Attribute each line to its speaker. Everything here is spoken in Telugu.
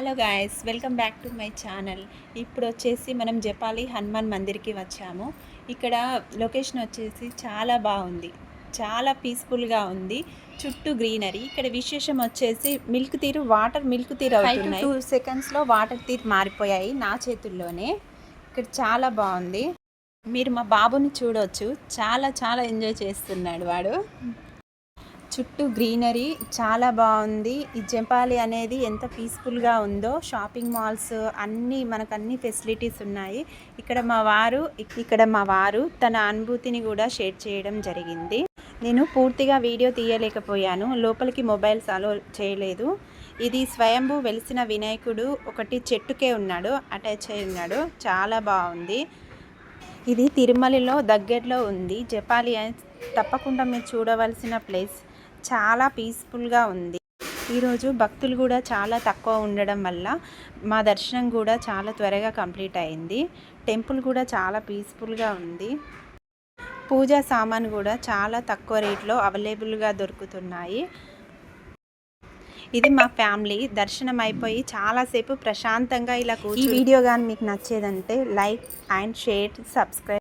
Speaker 1: Hello guys, welcome back to my channel. ఇప్పుడు వచ్చేసి మనం జపాలి హనుమాన్ మందిర్కి వచ్చాము. ఇక్కడ లొకేషన్ వచ్చేసి చాలా బాగుంది, చాలా పీస్ఫుల్గా ఉంది. చుట్టూ గ్రీనరీ. ఇక్కడ విశేషం వచ్చేసి మిల్క్ తీరు అవుతున్నాయి. 2 సెకండ్స్లో వాటర్ తీరు మారిపోయాయి నా చేతుల్లోనే. ఇక్కడ చాలా బాగుంది. మీరు మా బాబుని చూడవచ్చు, చాలా చాలా ఎంజాయ్ చేస్తున్నాడు వాడు. చుట్టూ గ్రీనరీ చాలా బాగుంది. ఈ జంపాలి అనేది ఎంత పీస్ఫుల్గా ఉందో. షాపింగ్ మాల్స్ మనకు అన్ని ఫెసిలిటీస్ ఉన్నాయి. ఇక్కడ మా వారు తన అనుభూతిని కూడా షేర్ చేయడం జరిగింది. నేను పూర్తిగా వీడియో తీయలేకపోయాను, లోపలికి మొబైల్స్ అలో చేయలేదు. ఇది స్వయంభూ వెలిసిన వినాయకుడు ఒకటి చెట్టుకే ఉన్నాడు, అటాచ్ అయి ఉన్నాడు. చాలా బాగుంది. ఇది తిరుమలలో దగ్గరలో ఉంది. జపాలి తప్పకుండా మీరు చూడవలసిన ప్లేస్. చాలా పీస్ఫుల్గా ఉంది. ఈరోజు భక్తులు కూడా చాలా తక్కువ ఉండడం వల్ల మా దర్శనం కూడా చాలా త్వరగా కంప్లీట్ అయింది. టెంపుల్ కూడా చాలా పీస్ఫుల్గా ఉంది. పూజా సామాను కూడా చాలా తక్కువ రేట్లో అవైలబుల్గా దొరుకుతున్నాయి. ఇది మా ఫ్యామిలీ దర్శనం అయిపోయి చాలాసేపు ప్రశాంతంగా ఇలా కూర్చొని. ఈ వీడియో కానీ మీకు నచ్చేదంటే లైక్ అండ్ షేర్, సబ్స్క్రైబ్.